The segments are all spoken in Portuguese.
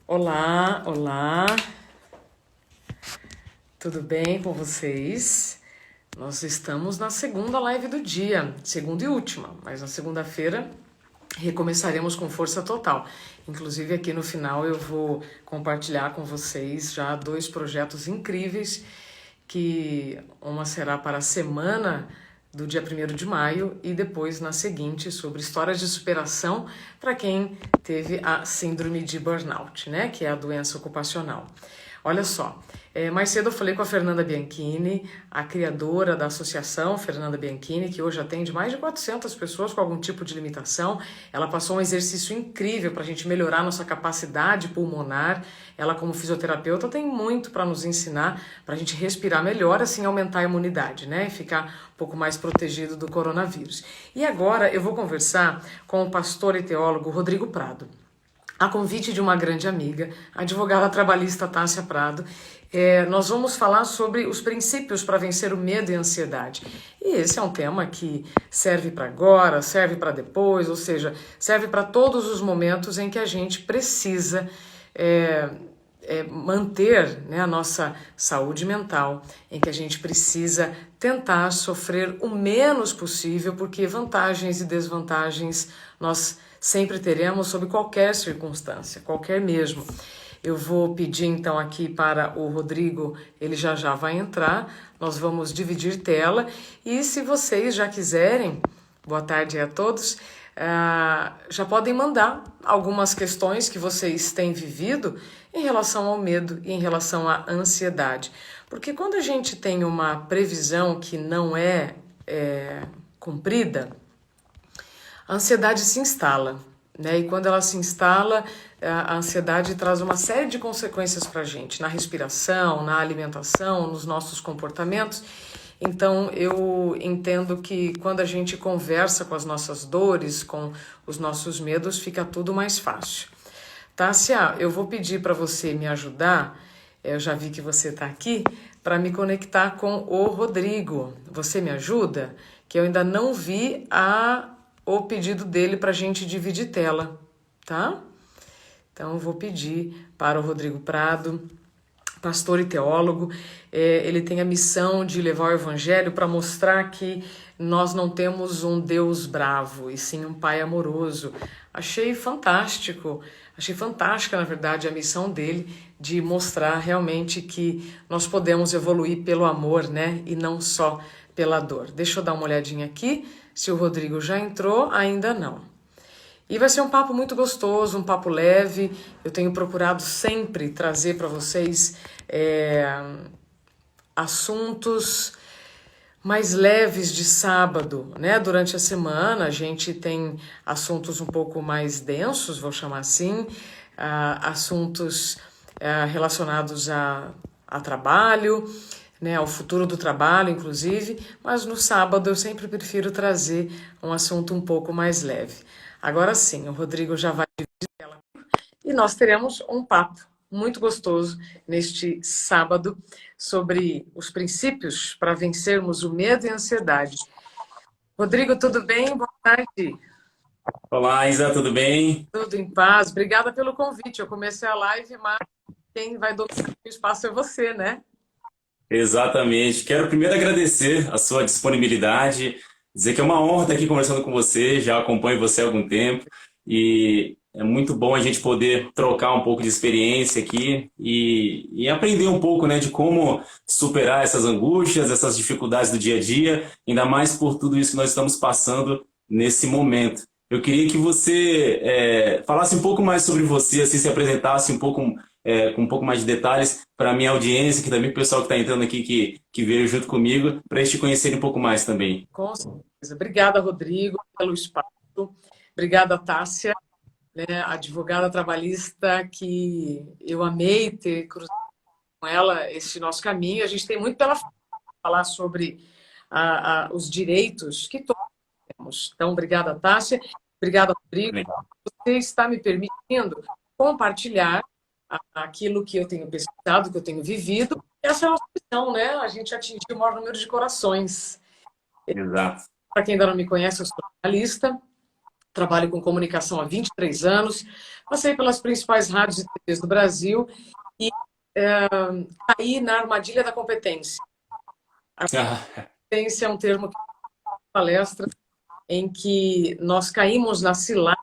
Olá, olá, tudo bem com vocês? Nós estamos na segunda live do dia, segunda e última, mas na segunda-feira recomeçaremos com força total. Inclusive aqui no final eu vou compartilhar com vocês já dois projetos incríveis, que uma será para a semana do dia 1º de maio e depois na seguinte sobre histórias de superação para quem teve a síndrome de burnout, né, que é a doença ocupacional. Olha só, mais cedo eu falei com a Fernanda Bianchini, a criadora da associação Fernanda Bianchini, que hoje atende mais de 400 pessoas com algum tipo de limitação. Ela passou um exercício incrível para a gente melhorar nossa capacidade pulmonar. Ela, como fisioterapeuta, tem muito para nos ensinar, para a gente respirar melhor, assim aumentar a imunidade, né? E ficar um pouco mais protegido do coronavírus. E agora eu vou conversar com o pastor e teólogo Rodrigo Prado, a convite de uma grande amiga, a advogada trabalhista Tássia Prado. Nós vamos falar sobre os princípios para vencer o medo e a ansiedade. E esse é um tema que serve para agora, serve para depois, ou seja, serve para todos os momentos em que a gente precisa manter, né, a nossa saúde mental, em que a gente precisa tentar sofrer o menos possível, porque vantagens e desvantagens nós sempre teremos sob qualquer circunstância, qualquer mesmo. Eu vou pedir então aqui para o Rodrigo, ele já vai entrar, nós vamos dividir tela e se vocês já quiserem, boa tarde a todos, já podem mandar algumas questões que vocês têm vivido em relação ao medo e em relação à ansiedade. Porque quando a gente tem uma previsão que não é cumprida, a ansiedade se instala, né? E quando ela se instala, a ansiedade traz uma série de consequências para a gente, na respiração, na alimentação, nos nossos comportamentos. Então, eu entendo que quando a gente conversa com as nossas dores, com os nossos medos, fica tudo mais fácil. Tássia, eu vou pedir para você me ajudar, eu já vi que você está aqui, para me conectar com o Rodrigo. Você me ajuda? Que eu ainda não vi o pedido dele para a gente dividir tela, tá? Então, eu vou pedir para o Rodrigo Prado, pastor e teólogo. Ele tem a missão de levar o evangelho para mostrar que nós não temos um Deus bravo, e sim um Pai amoroso. Achei fantástica, na verdade, a missão dele de mostrar realmente que nós podemos evoluir pelo amor, né? E não só pela dor. Deixa eu dar uma olhadinha aqui, se o Rodrigo já entrou, ainda não. E vai ser um papo muito gostoso, um papo leve. Eu tenho procurado sempre trazer para vocês assuntos mais leves de sábado, né? Durante a semana a gente tem assuntos um pouco mais densos, vou chamar assim, assuntos relacionados a trabalho, né, ao futuro do trabalho, inclusive, mas no sábado eu sempre prefiro trazer um assunto um pouco mais leve. Agora sim, o Rodrigo já vai dividir ela e nós teremos um papo muito gostoso neste sábado sobre os princípios para vencermos o medo e a ansiedade. Rodrigo, tudo bem? Boa tarde. Olá, Isa, tudo bem? Tudo em paz. Obrigada pelo convite. Eu comecei a live, mas quem vai dominar o espaço é você, né? Exatamente. Quero primeiro agradecer a sua disponibilidade, dizer que é uma honra estar aqui conversando com você, já acompanho você há algum tempo e é muito bom a gente poder trocar um pouco de experiência aqui e aprender um pouco, né, de como superar essas angústias, essas dificuldades do dia a dia, ainda mais por tudo isso que nós estamos passando nesse momento. Eu queria que você falasse um pouco mais sobre você, assim, se apresentasse um pouco com um pouco mais de detalhes para a minha audiência, que também o pessoal que está entrando aqui, que veio junto comigo, para eles te conhecerem um pouco mais também. Com certeza. Obrigada, Rodrigo, pelo espaço. Obrigada, Tássia, né, advogada trabalhista, que eu amei ter cruzado com ela esse nosso caminho. A gente tem muito pela frente para falar sobre os direitos que todos temos. Então, obrigada, Tássia. Obrigada, Rodrigo. Legal. Você está me permitindo compartilhar aquilo que eu tenho pesquisado, que eu tenho vivido. Essa é a nossa missão, né? A gente atingir o maior número de corações. Exato. Para quem ainda não me conhece, eu sou jornalista, trabalho com comunicação há 23 anos, Passei pelas principais rádios e TVs do Brasil e caí na armadilha da competência. A Ah, competência é um termo que palestra em que nós caímos na cilada,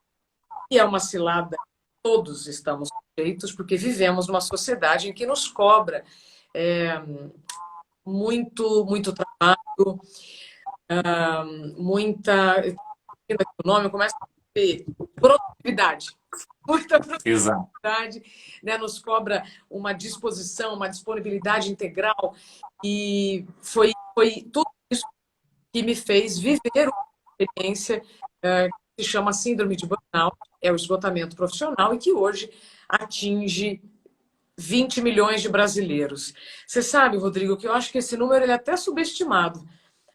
e é uma cilada que todos estamos sujeitos, porque vivemos numa sociedade em que nos cobra é, muito trabalho, muita o nome começa a ter produtividade. Muita exato. produtividade, né? Nos cobra uma disposição, uma disponibilidade integral, e foi tudo isso que me fez viver uma experiência que se chama síndrome de burnout, é o esgotamento profissional, e que hoje atinge 20 milhões de brasileiros. Você sabe, Rodrigo, que eu acho que esse número ele é até subestimado,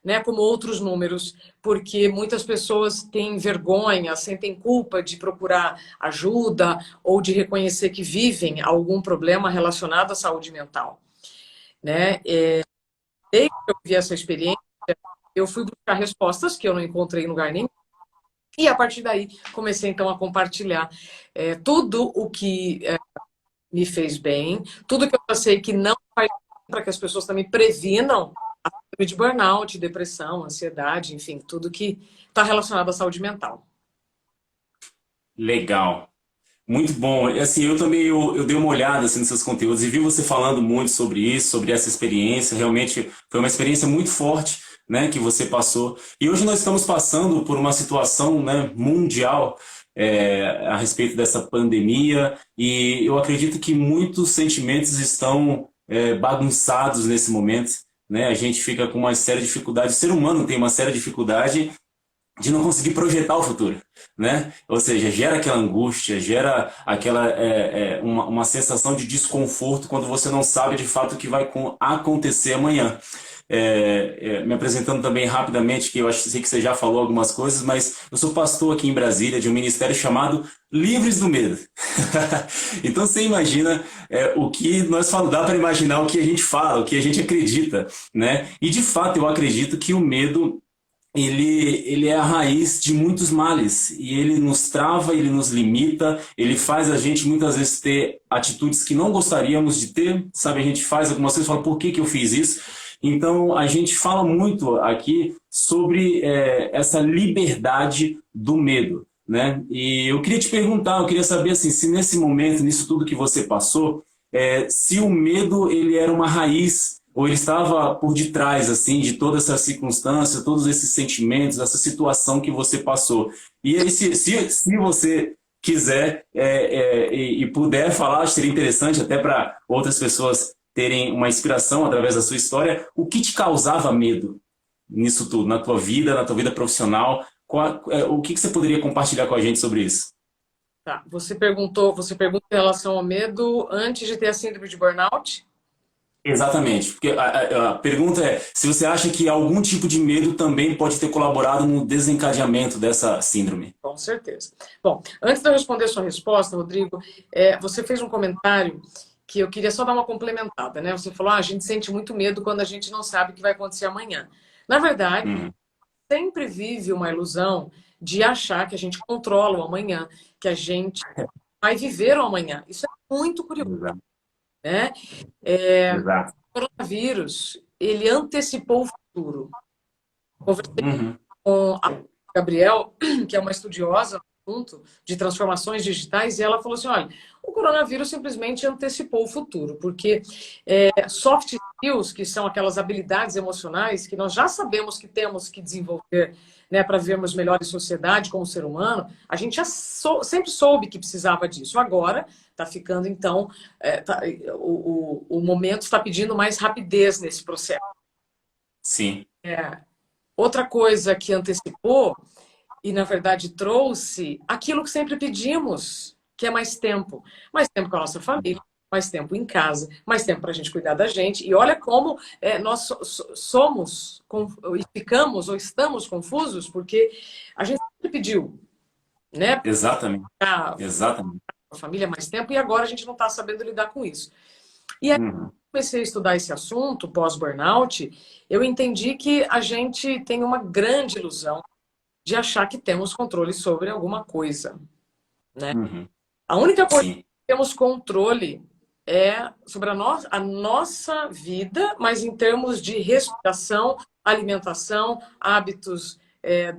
né, como outros números, porque muitas pessoas têm vergonha, sentem culpa de procurar ajuda ou de reconhecer que vivem algum problema relacionado à saúde mental, né? Desde que eu vi essa experiência, eu fui buscar respostas que eu não encontrei em lugar nenhum, e a partir daí comecei então a compartilhar tudo o que me fez bem, tudo que eu já sei que não faz bem, para que as pessoas também previnam a síndrome de burnout, depressão, ansiedade, enfim, tudo que está relacionado à saúde mental. Legal. Muito bom. E, assim, eu também eu dei uma olhada assim, nos seus conteúdos e vi você falando muito sobre isso, sobre essa experiência. Realmente foi uma experiência muito forte, né, que você passou. E hoje nós estamos passando por uma situação, né, mundial, a respeito dessa pandemia. E eu acredito que muitos sentimentos estão, bagunçados nesse momento, né? A gente fica com uma séria dificuldade. O ser humano tem uma séria dificuldade de não conseguir projetar o futuro, né? Ou seja, gera aquela angústia, gera aquela uma sensação de desconforto quando você não sabe de fato o que vai acontecer amanhã. Me apresentando também rapidamente, que eu acho sei que você já falou algumas coisas, mas eu sou pastor aqui em Brasília de um ministério chamado Livres do Medo. Então você imagina o que nós falamos, dá para imaginar o que a gente fala, o que a gente acredita, né? E de fato eu acredito que o medo ele é a raiz de muitos males e ele nos trava, ele nos limita, ele faz a gente muitas vezes ter atitudes que não gostaríamos de ter, sabe? A gente faz algumas coisas e fala, por que que eu fiz isso? Então, a gente fala muito aqui sobre essa liberdade do medo, né? E eu queria te perguntar, eu queria saber assim, se nesse momento, nisso tudo que você passou, se o medo ele era uma raiz ou ele estava por detrás assim de toda essa circunstância, todos esses sentimentos, essa situação que você passou. E aí, se você quiser e puder falar, acho que seria interessante até para outras pessoas terem uma inspiração através da sua história, o que te causava medo nisso tudo, na tua vida profissional? O que você poderia compartilhar com a gente sobre isso? Tá. Você pergunta em relação ao medo antes de ter a síndrome de burnout? Exatamente, porque a pergunta é se você acha que algum tipo de medo também pode ter colaborado no desencadeamento dessa síndrome. Com certeza. Bom, antes de eu responder a sua resposta, Rodrigo, você fez um comentário que eu queria só dar uma complementada, né? Você falou, a gente sente muito medo quando a gente não sabe o que vai acontecer amanhã. Na verdade, Uhum. sempre vive uma ilusão de achar que a gente controla o amanhã, que a gente vai viver o amanhã. Isso é muito curioso, Exato. né? Exato. O coronavírus, ele antecipou o futuro. Conversei Uhum. com a Gabriel, que é uma estudiosa do assunto de transformações digitais, e ela falou assim, olha, o coronavírus simplesmente antecipou o futuro, porque soft skills, que são aquelas habilidades emocionais que nós já sabemos que temos que desenvolver, né, para vivermos melhor em sociedade como ser humano, a gente já sempre soube que precisava disso. Agora está ficando, então, o momento está pedindo mais rapidez nesse processo. Sim. Outra coisa que antecipou e, na verdade, trouxe aquilo que sempre pedimos, que é mais tempo. Mais tempo com a nossa família, mais tempo em casa, mais tempo para a gente cuidar da gente. E olha como nós somos e ficamos ou estamos confusos, porque a gente sempre pediu, né, Exatamente. para Exatamente. a família mais tempo, e agora a gente não está sabendo lidar com isso. E aí, Uhum. comecei a estudar esse assunto, pós-burnout, eu entendi que a gente tem uma grande ilusão de achar que temos controle sobre alguma coisa, né? Uhum. A única coisa que sim, temos controle é sobre a nossa vida, mas em termos de respiração, alimentação, hábitos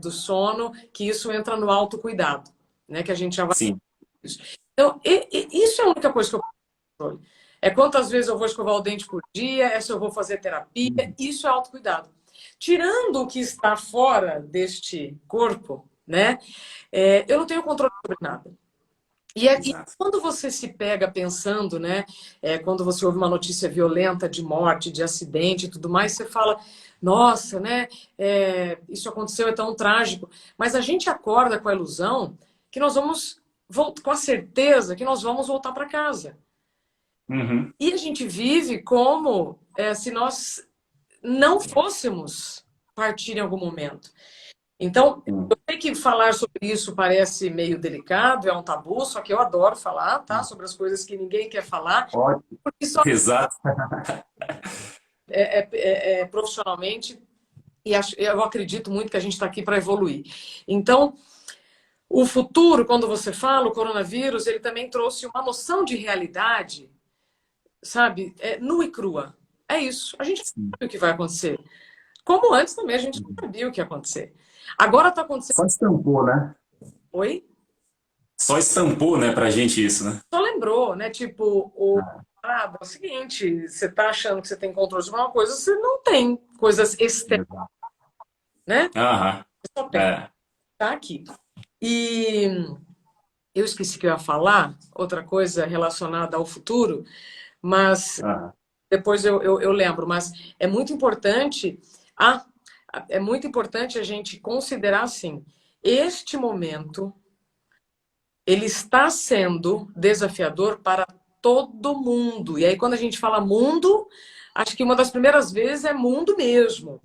do sono, que isso entra no autocuidado, né? Que a gente já vai. sim. Então, isso é a única coisa que eu controle. É quantas vezes eu vou escovar o dente por dia, é se eu vou fazer terapia, Uhum. isso é autocuidado. Tirando o que está fora deste corpo, né? Eu não tenho controle sobre nada. E Exato. quando você se pega pensando, né? Quando você ouve uma notícia violenta de morte, de acidente e tudo mais, você fala, nossa, né? Isso aconteceu, é tão trágico. Mas a gente acorda com a ilusão que nós vamos, com a certeza que nós vamos voltar para casa. Uhum. E a gente vive como se nós não fôssemos partir em algum momento. Então, Sim. eu sei que falar sobre isso parece meio delicado, é um tabu, só que eu adoro falar, tá? Sobre as coisas que ninguém quer falar, Ótimo. porque só Exato. profissionalmente, e eu acredito muito que a gente está aqui para evoluir. Então, o futuro, quando você fala, o coronavírus, ele também trouxe uma noção de realidade, sabe? Nua e crua. É isso. A gente não Sim. sabe o que vai acontecer. Como antes também a gente não sabia o que ia acontecer. Agora está acontecendo. Só estampou, né? Oi? Só estampou, né, pra gente isso, né? Só lembrou, né? Tipo, é o seguinte, você está achando que você tem controle sobre uma coisa, você não tem coisas externas, Exato. né? Aham. Você só tem que É. estar aqui. E eu esqueci que eu ia falar, outra coisa relacionada ao futuro, mas Aham. depois eu lembro. Mas é muito importante, ah, é muito importante a gente considerar assim, este momento ele está sendo desafiador para todo mundo. E aí, quando a gente fala mundo, acho que uma das primeiras vezes é mundo mesmo.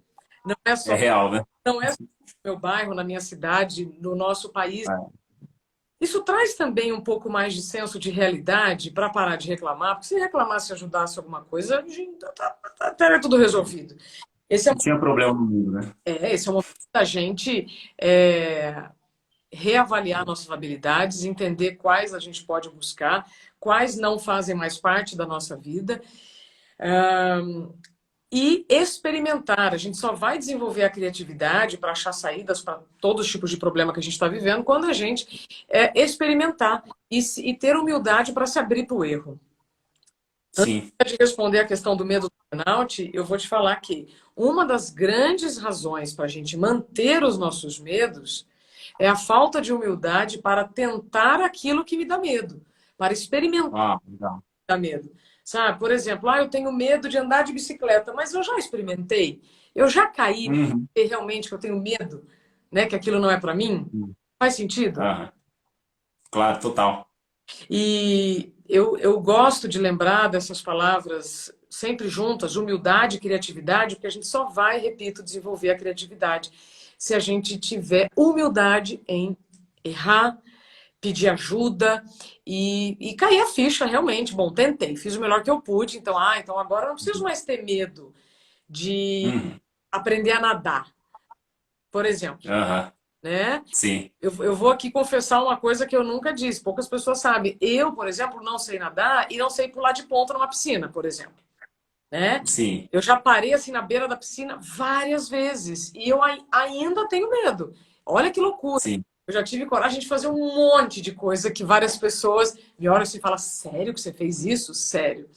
Não é É só, real, né? não é só no meu bairro, na minha cidade, no nosso país. É. Isso traz também um pouco mais de senso de realidade para parar de reclamar, porque se reclamasse e ajudasse alguma coisa, a gente estaria tudo resolvido. Esse é, Não tinha problema no mundo, né? esse é o momento da gente é, reavaliar nossas habilidades, entender quais a gente pode buscar, quais não fazem mais parte da nossa vida, e experimentar. A gente só vai desenvolver a criatividade para achar saídas para todos os tipos de problema que a gente está vivendo quando a gente experimentar e ter humildade para se abrir para o erro. Sim. Antes de responder a questão do medo do burnout, eu vou te falar que uma das grandes razões para a gente manter os nossos medos é a falta de humildade para tentar aquilo que me dá medo, para experimentar Ah, legal. o que dá medo. Sabe? Por exemplo, eu tenho medo de andar de bicicleta, mas eu já experimentei. Eu já caí, Uhum. porque realmente que eu tenho medo, né, que aquilo não é para mim. Faz sentido? Aham. Claro, total. E eu gosto de lembrar dessas palavras sempre juntas, humildade e criatividade, porque a gente só vai, repito, desenvolver a criatividade se a gente tiver humildade em errar, pedir ajuda e cair a ficha realmente. Bom, tentei, fiz o melhor que eu pude, então agora eu não preciso mais ter medo de Uhum. aprender a nadar, por exemplo, Aham. né? Sim, Eu vou aqui confessar uma coisa que eu nunca disse, poucas pessoas sabem. Eu, por exemplo, não sei nadar e não sei pular de ponta numa piscina, por exemplo, né? sim, Eu já parei assim na beira da piscina várias vezes e eu ainda tenho medo. Olha que loucura. sim. Eu já tive coragem de fazer um monte de coisa que várias pessoas me olham assim e falam: sério que você fez isso? Sério.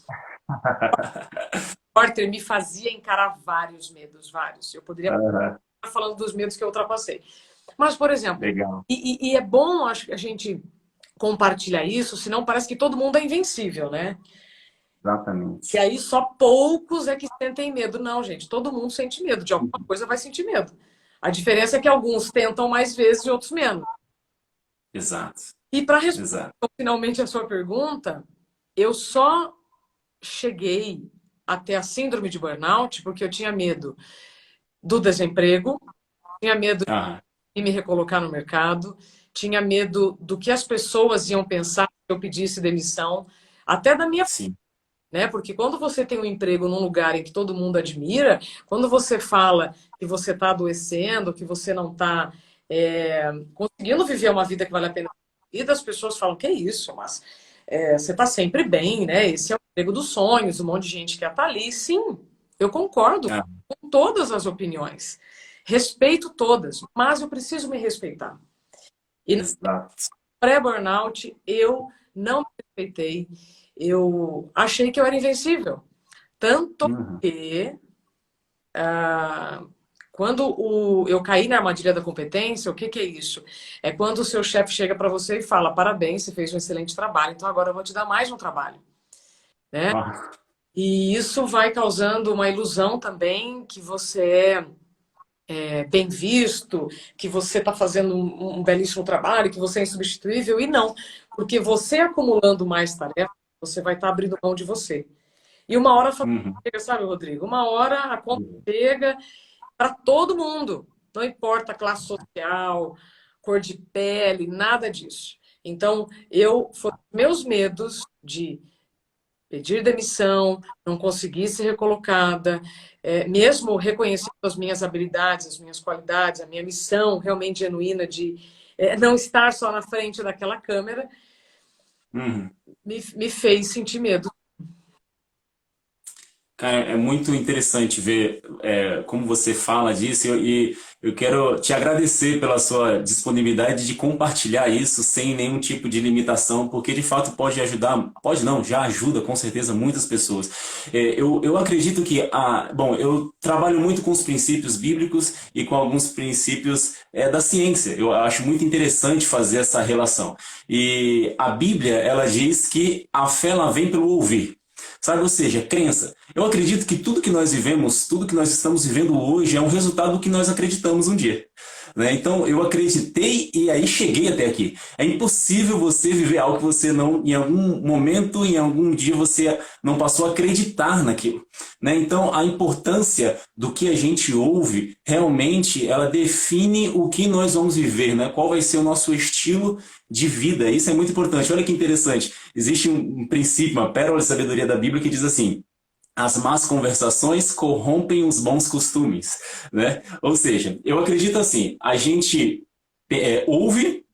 O Porter me fazia encarar vários medos, vários. Eu poderia Aham. estar falando dos medos que eu ultrapassei. Mas, por exemplo, Legal. e é bom, acho que a gente compartilhar isso, senão parece que todo mundo é invencível, né? E Exatamente. aí só poucos é que sentem medo. Não, gente, todo mundo sente medo. De alguma coisa vai sentir medo. A diferença é que alguns tentam mais vezes e outros menos. Exato. E para responder Exato. finalmente a sua pergunta, eu só cheguei até a síndrome de burnout porque eu tinha medo do desemprego, tinha medo Aham. de me recolocar no mercado, tinha medo do que as pessoas iam pensar se eu pedisse demissão, até da minha, Sim. né? Porque quando você tem um emprego num lugar em que todo mundo admira, quando você fala que você está adoecendo, que você não está conseguindo viver uma vida que vale a pena, E das pessoas falam, que isso, mas você está sempre bem, né? Esse é o emprego dos sonhos, um monte de gente quer estar ali. Sim, eu concordo Ah, com todas as opiniões. Respeito todas, mas eu preciso me respeitar. E no exato. pré-burnout, eu não me respeitei. Eu achei que eu era invencível. Tanto Uhum. que quando eu caí na armadilha da competência, o que que é isso? É quando o seu chefe chega para você e fala: parabéns, você fez um excelente trabalho, então agora eu vou te dar mais um trabalho, né? Ah, E isso vai causando uma ilusão também que você é bem visto, que você está fazendo um belíssimo trabalho, que você é insubstituível, e não, porque você acumulando mais tarefas, você vai estar abrindo mão de você. E uma hora a fatura uhum. chega, sabe, Rodrigo? Uma hora a conta chega para todo mundo, não importa classe social, cor de pele, nada disso. Então, foram meus medos de pedir demissão, não conseguir ser recolocada, mesmo reconhecendo as minhas habilidades, as minhas qualidades, a minha missão realmente genuína de não estar só na frente daquela câmera, Uhum. me fez sentir medo. Cara, é muito interessante ver como você fala disso e eu quero te agradecer pela sua disponibilidade de compartilhar isso sem nenhum tipo de limitação, porque de fato pode ajudar, pode não, já ajuda com certeza muitas pessoas. Eu acredito que, bom, eu trabalho muito com os princípios bíblicos e com alguns princípios da ciência. Eu acho muito interessante fazer essa relação. E a Bíblia, ela diz que a fé ela vem pelo ouvir. Sabe, ou seja, crença. Eu acredito que tudo que nós vivemos, tudo que nós estamos vivendo hoje é um resultado do que nós acreditamos um dia. Né? Então, eu acreditei e aí cheguei até aqui. É impossível você viver algo que você não, em algum momento, em algum dia, você não passou a acreditar naquilo. Né? Então, a importância do que a gente ouve, realmente, ela define o que nós vamos viver, né? Qual vai ser o nosso estilo de vida. Isso é muito importante. Olha que interessante. Existe um princípio, uma pérola de sabedoria da Bíblia que diz assim: as más conversações corrompem os bons costumes, né? Ou seja, eu acredito assim, a gente ouve,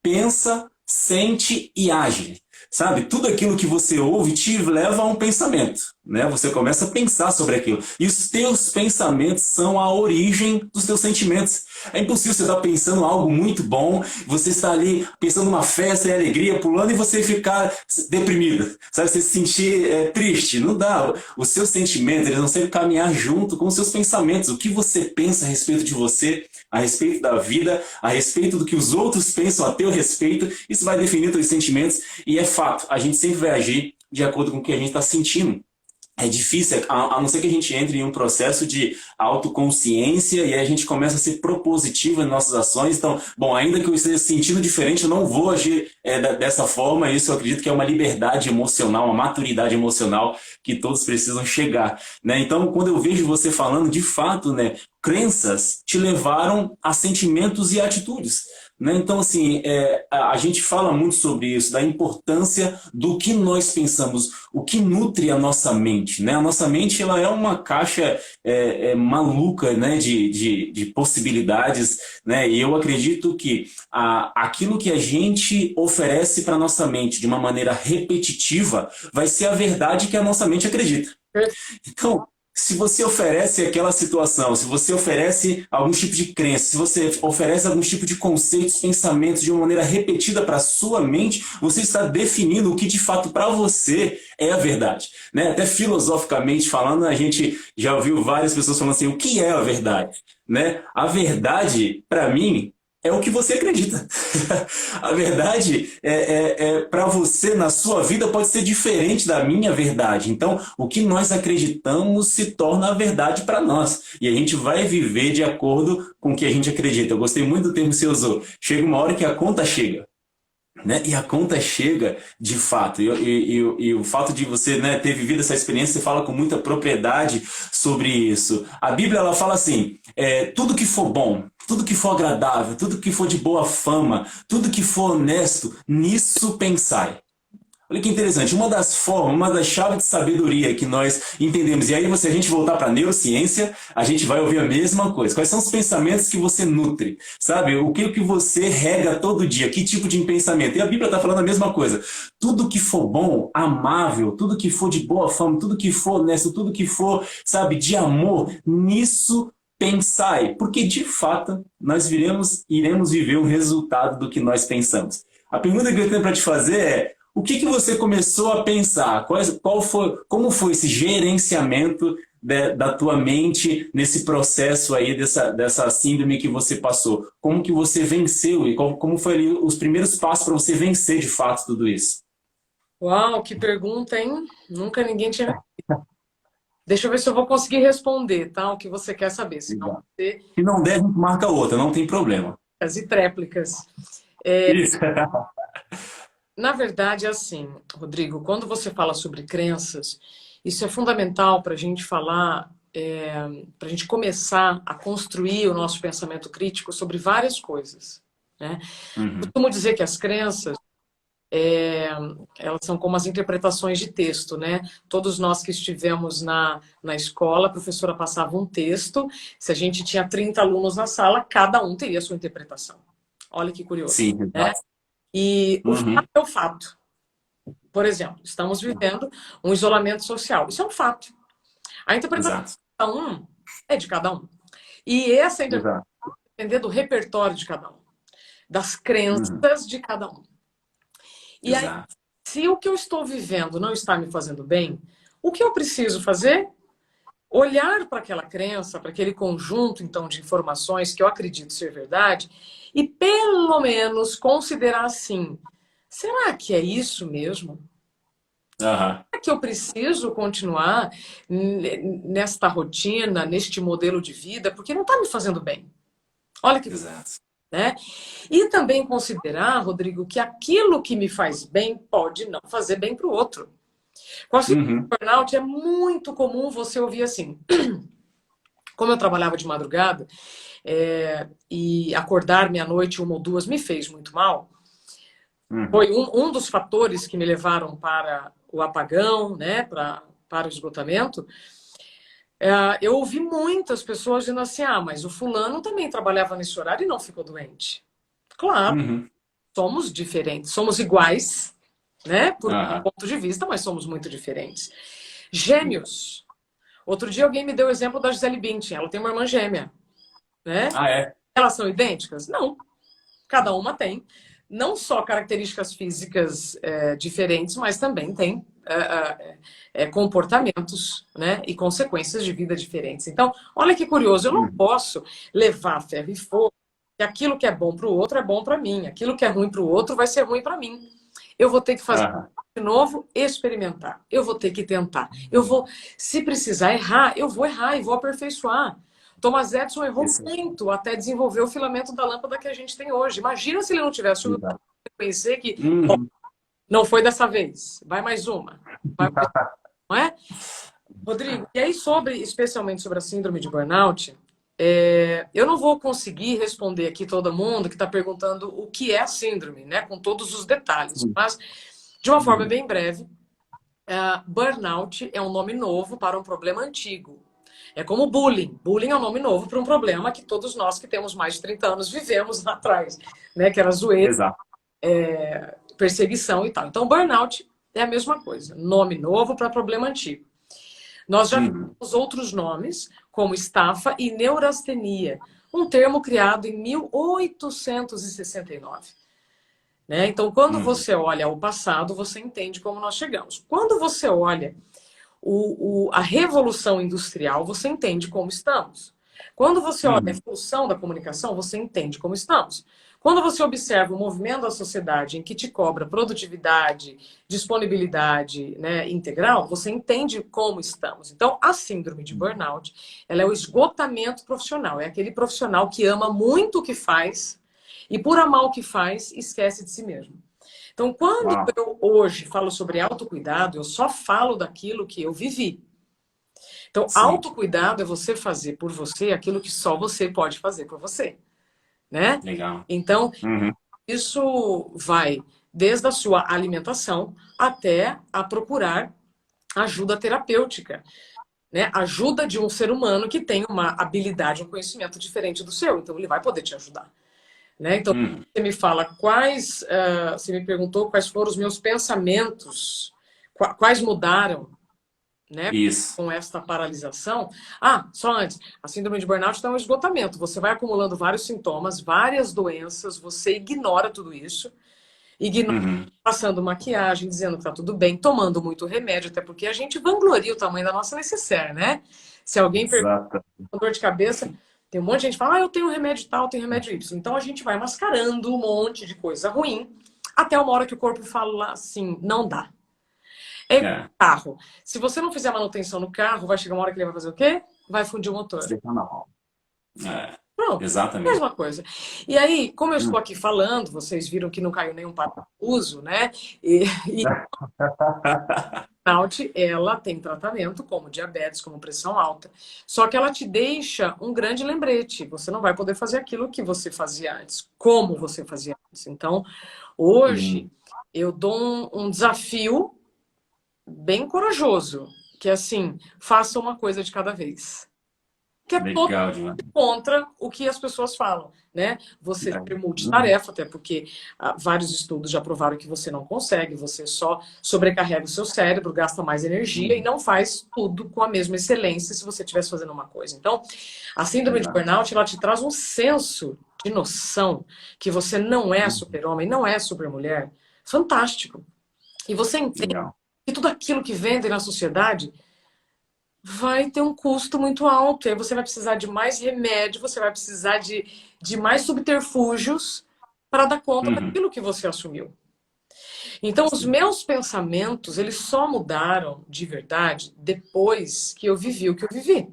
pensa, sente e age. Sabe? Tudo aquilo que você ouve te leva a um pensamento, né? Você começa a pensar sobre aquilo. E os teus pensamentos são a origem dos teus sentimentos. É impossível você estar pensando algo muito bom, você está ali pensando numa festa e alegria, pulando e você ficar deprimido, sabe? Você se sentir triste. Não dá. Os seus sentimentos, eles vão sempre caminhar junto com os seus pensamentos. O que você pensa a respeito de você, a respeito da vida, a respeito do que os outros pensam a teu respeito, isso vai definir teus sentimentos e é fato, a gente sempre vai agir de acordo com o que a gente está sentindo. É difícil, a não ser que a gente entre em um processo de autoconsciência e aí a gente começa a ser propositivo em nossas ações. Então, bom, ainda que eu esteja sentindo diferente, eu não vou agir dessa forma. Isso eu acredito que é uma liberdade emocional, uma maturidade emocional que todos precisam chegar, né? Então, quando eu vejo você falando, de fato, né, crenças te levaram a sentimentos e atitudes. Né? Então, assim, a gente fala muito sobre isso, da importância do que nós pensamos, o que nutre a nossa mente. Né? A nossa mente ela é uma caixa maluca, né? de possibilidades, né? E eu acredito que aquilo que a gente oferece para a nossa mente de uma maneira repetitiva vai ser a verdade que a nossa mente acredita. Então, se você oferece aquela situação, se você oferece algum tipo de crença, se você oferece algum tipo de conceitos, pensamentos de uma maneira repetida para a sua mente, você está definindo o que de fato para você é a verdade. Né? Até filosoficamente falando, a gente já ouviu várias pessoas falando assim, o que é a verdade? Né? A verdade, para mim, é o que você acredita. A verdade para você na sua vida pode ser diferente da minha verdade. Então, o que nós acreditamos se torna a verdade para nós. E a gente vai viver de acordo com o que a gente acredita. Eu gostei muito do termo que você usou. Chega uma hora que a conta chega. Né? E a conta chega de fato. E o fato de você, né, ter vivido essa experiência, você fala com muita propriedade sobre isso. A Bíblia ela fala assim: tudo que for bom, tudo que for agradável, tudo que for de boa fama, tudo que for honesto, nisso pensai. Olha que interessante, uma das formas, uma das chaves de sabedoria que nós entendemos, e aí se a gente voltar para a neurociência, a gente vai ouvir a mesma coisa. Quais são os pensamentos que você nutre? Sabe? O que você rega todo dia? Que tipo de pensamento? E a Bíblia está falando a mesma coisa. Tudo que for bom, amável, tudo que for de boa fama, tudo que for honesto, tudo que for, sabe, de amor, nisso pensai. Porque de fato nós iremos viver o resultado do que nós pensamos. A pergunta que eu tenho para te fazer é: o que você começou a pensar? Como foi esse gerenciamento da tua mente nesse processo aí dessa síndrome que você passou? Como que você venceu e como foi ali os primeiros passos para você vencer de fato tudo isso? Uau, que pergunta, hein? Nunca ninguém tinha. Deixa eu ver se eu vou conseguir responder, tá? O que você quer saber. Se não, você Se não der, a gente marca outra, não tem problema. as e tréplicas. Isso. Na verdade, é assim, Rodrigo, quando você fala sobre crenças, isso é fundamental para a gente falar, para a gente começar a construir o nosso pensamento crítico sobre várias coisas, né? Uhum. Costumo dizer que as crenças, elas são como as interpretações de texto, né? Todos nós que estivemos na escola, a professora passava um texto, se a gente tinha 30 alunos na sala, cada um teria a sua interpretação. Olha que curioso, Sim, né? exato. E o Uhum. fato é o fato. Por exemplo, estamos vivendo um isolamento social. Isso é um fato. A interpretação de Exato. cada um é de cada um. E essa interpretação Exato. vai depender do repertório de cada um, das Uhum. crenças de cada um. E aí, Exato. se o que eu estou vivendo não está me fazendo bem, o que eu preciso fazer? Olhar para aquela crença, para aquele conjunto, então, de informações que eu acredito ser verdade, e pelo menos considerar assim: será que é isso mesmo? Aham. Será que eu preciso continuar nesta rotina, neste modelo de vida, porque não está me fazendo bem? Olha que, Exato. né? E também considerar, Rodrigo, que aquilo que me faz bem pode não fazer bem para o outro. Com a síndrome Uhum. do burnout é muito comum você ouvir assim. Como eu trabalhava de madrugada, e acordar meia-noite, uma ou duas, me fez muito mal. Uhum. Foi um dos fatores que me levaram para o apagão, né, para o esgotamento. Eu ouvi muitas pessoas dizendo assim: ah, mas o fulano também trabalhava nesse horário e não ficou doente. Claro, Uhum. somos diferentes, somos iguais, né, por um Aham. ponto de vista, mas somos muito diferentes. Gêmeos. Outro dia alguém me deu o exemplo da Gisele Bündchen. Ela tem uma irmã gêmea, né? Ah, é? Elas são idênticas? Não. Cada uma tem não só características físicas diferentes, mas também tem comportamentos, né, e consequências de vida diferentes. Então, olha que curioso, eu não Uhum. posso levar ferro e fogo, que aquilo que é bom para o outro é bom para mim, aquilo que é ruim para o outro vai ser ruim para mim. Eu vou ter que fazer Aham. de novo, experimentar. Eu vou ter que tentar. Eu vou, se precisar errar, eu vou errar e vou aperfeiçoar. Thomas Edison errou Isso. muito até desenvolver o filamento da lâmpada que a gente tem hoje. Imagina se ele não tivesse o Exato. reconhecer que Uhum. não foi dessa vez, vai mais uma. Vai mais, não é? Rodrigo, e aí especialmente sobre a síndrome de burnout, eu não vou conseguir responder aqui todo mundo que está perguntando o que é a síndrome, né, com todos os detalhes, Sim. mas de uma forma Uhum. bem breve, burnout é um nome novo para um problema antigo. É como bullying. Bullying é um nome novo para um problema que todos nós que temos mais de 30 anos vivemos lá atrás, né? Que era zoeira, Exato. perseguição e tal. Então, burnout é a mesma coisa. Nome novo para problema antigo. Nós já Uhum. temos outros nomes, como estafa e neurastenia, um termo criado em 1869. Né? Então, quando Uhum. você olha o passado, você entende como nós chegamos. Quando você olha a revolução industrial, você entende como estamos. Quando você olha a Uhum. evolução da comunicação, você entende como estamos. Quando você observa o movimento da sociedade em que te cobra produtividade, disponibilidade, né, integral, você entende como estamos. Então, a síndrome de burnout, ela é o esgotamento profissional. É aquele profissional que ama muito o que faz e, por amar o que faz, esquece de si mesmo. Então, quando Uau. eu hoje falo sobre autocuidado, eu só falo daquilo que eu vivi. Então, Sim. autocuidado é você fazer por você aquilo que só você pode fazer por você, né? Legal. Então, Uhum. isso vai desde a sua alimentação até a procurar ajuda terapêutica, né? Ajuda de um ser humano que tem uma habilidade, um conhecimento diferente do seu, então ele vai poder te ajudar, né? Então, você me fala você me perguntou quais foram os meus pensamentos, quais mudaram, né, Isso. com esta paralisação. Só antes, a síndrome de burnout então é um esgotamento. Você vai acumulando vários sintomas, várias doenças, você ignora tudo isso, ignora, passando maquiagem, dizendo que tá tudo bem, tomando muito remédio, até porque a gente vangloria o tamanho da nossa necessaire, né? Se alguém pergunta Exato. com dor de cabeça, tem um monte de gente que fala, eu tenho remédio tal, tenho remédio Y. Então a gente vai mascarando um monte de coisa ruim, até uma hora que o corpo fala assim, não dá. É igual carro. Se você não fizer manutenção no carro, vai chegar uma hora que ele vai fazer o quê? Vai fundir o motor. Pronto, Exatamente. mesma coisa. E aí, como eu estou aqui falando, vocês viram que não caiu nenhum parafuso, né? E burnout, ela tem tratamento como diabetes, como pressão alta. Só que ela te deixa um grande lembrete. Você não vai poder fazer aquilo que você fazia antes, como você fazia antes. Então, hoje, eu dou um desafio bem corajoso, que é assim, faça uma coisa de cada vez. Que é Legal, demais. contra o que as pessoas falam, né? Você ser multitarefa, até porque vários estudos já provaram que você não consegue, você só sobrecarrega o seu cérebro, gasta mais energia e não faz tudo com a mesma excelência se você estivesse fazendo uma coisa. Então, a síndrome de burnout, ela te traz um senso de noção que você não é super-homem, não é super-mulher. Fantástico. E você entende que tudo aquilo que vendem na sociedade vai ter um custo muito alto. E aí você vai precisar de mais remédio, você vai precisar de mais subterfúgios para dar conta daquilo que você assumiu. Então, os meus pensamentos, eles só mudaram de verdade depois que eu vivi o que eu vivi.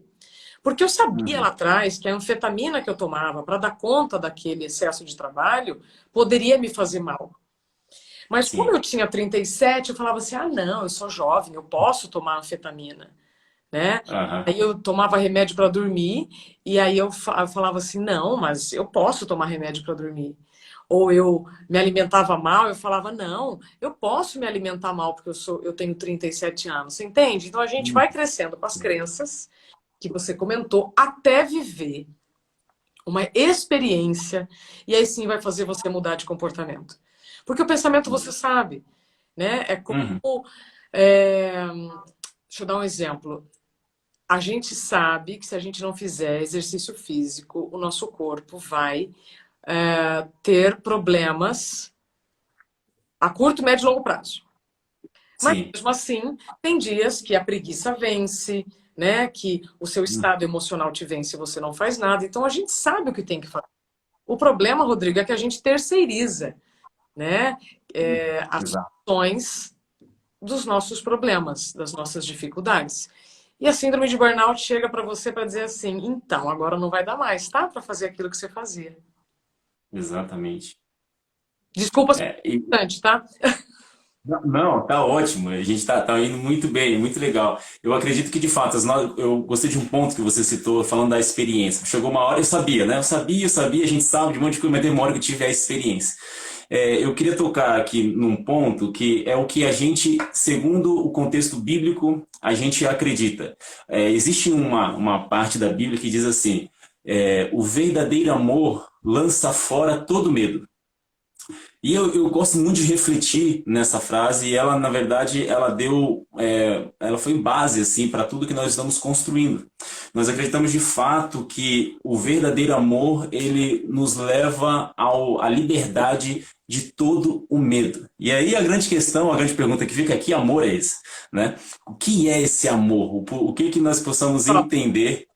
Porque eu sabia lá atrás que a anfetamina que eu tomava para dar conta daquele excesso de trabalho poderia me fazer mal. Mas como eu tinha 37, eu falava assim, não, eu sou jovem, eu posso tomar anfetamina. Né? Aí eu tomava remédio para dormir e aí eu falava assim, não, mas eu posso tomar remédio para dormir. Ou eu me alimentava mal, eu falava, não, eu posso me alimentar mal porque eu tenho 37 anos, você entende? Então a gente vai crescendo com as crenças que você comentou até viver uma experiência e aí sim vai fazer você mudar de comportamento. Porque o pensamento você sabe, né? É como... deixa eu dar um exemplo. A gente sabe que se a gente não fizer exercício físico, o nosso corpo vai ter problemas a curto, médio e longo prazo. Mas mesmo assim, tem dias que a preguiça vence, né? Que o seu estado emocional te vence e você não faz nada. Então a gente sabe o que tem que fazer. O problema, Rodrigo, é que a gente terceiriza, né? As soluções dos nossos problemas, das nossas dificuldades. E a síndrome de burnout chega para você para dizer assim, então, agora não vai dar mais, tá? Para fazer aquilo que você fazia. Exatamente. Desculpa ser importante, tá? Não, tá ótimo. A gente tá indo muito bem, muito legal. Eu acredito que, de fato, eu gostei de um ponto que você citou, falando da experiência. Chegou uma hora, eu sabia, né? Eu sabia, a gente sabe de um monte de coisa, mas demora que eu tive a experiência. Eu queria tocar aqui num ponto que é o que a gente, segundo o contexto bíblico, a gente acredita. Existe uma parte da Bíblia que diz assim, o verdadeiro amor lança fora todo medo. E eu gosto muito de refletir nessa frase e ela, na verdade, ela foi base assim, para tudo que nós estamos construindo. Nós acreditamos de fato que o verdadeiro amor, ele nos leva à liberdade de todo o medo. E aí a grande questão, a grande pergunta que fica aqui, amor é esse, né? O que é esse amor? O que nós possamos entender?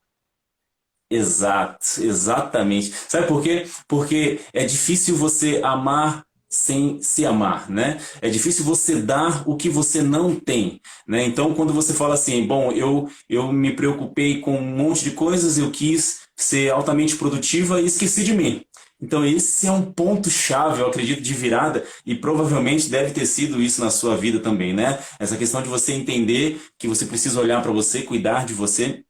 Exato, exatamente. Sabe por quê? Porque é difícil você amar sem se amar, né? É difícil você dar o que você não tem, né? Então, quando você fala assim, bom, eu me preocupei com um monte de coisas, eu quis ser altamente produtiva e esqueci de mim. Então, esse é um ponto-chave, eu acredito, de virada, e provavelmente deve ter sido isso na sua vida também, né? Essa questão de você entender que você precisa olhar para você, cuidar de você.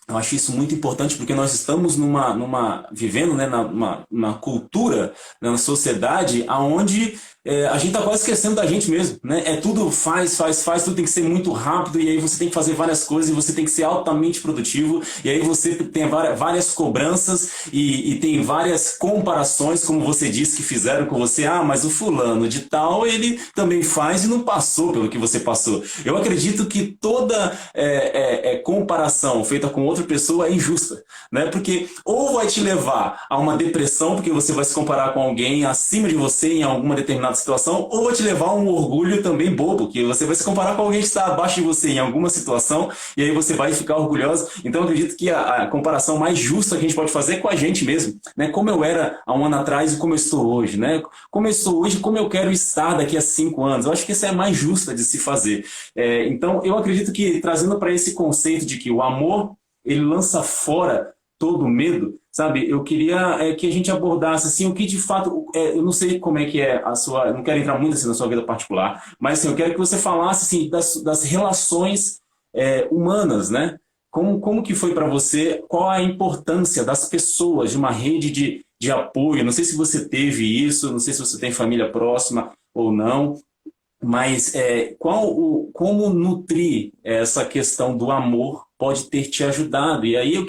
Eu acho isso muito importante porque nós estamos vivendo, né, numa cultura, né, na sociedade onde a gente tá quase esquecendo da gente mesmo, né? É tudo faz, tudo tem que ser muito rápido, e aí você tem que fazer várias coisas, e você tem que ser altamente produtivo, e aí você tem várias cobranças e tem várias comparações, como você disse que fizeram com você. Ah, mas o fulano de tal, ele também faz e não passou pelo que você passou. Eu acredito que toda comparação feita com outra pessoa é injusta, né? Porque ou vai te levar a uma depressão, porque você vai se comparar com alguém acima de você em alguma determinada situação, ou vai te levar a um orgulho também bobo, que você vai se comparar com alguém que está abaixo de você em alguma situação, e aí você vai ficar orgulhoso. Então eu acredito que a comparação mais justa que a gente pode fazer é com a gente mesmo, né? Como eu era há um ano atrás e como eu estou hoje, né? Como eu estou hoje, como eu quero estar daqui a 5 anos. Eu acho que essa é a mais justa de se fazer. Então eu acredito que, trazendo para esse conceito de que o amor, ele lança fora todo o medo, sabe? Eu queria que a gente abordasse assim o que de fato, eu não sei como é que é a sua, eu não quero entrar muito assim na sua vida particular, mas assim, eu quero que você falasse assim das relações humanas, né? Como que foi para você? Qual a importância das pessoas, de uma rede de apoio? Não sei se você teve isso, não sei se você tem família próxima ou não, mas como nutrir essa questão do amor pode ter te ajudado? E aí eu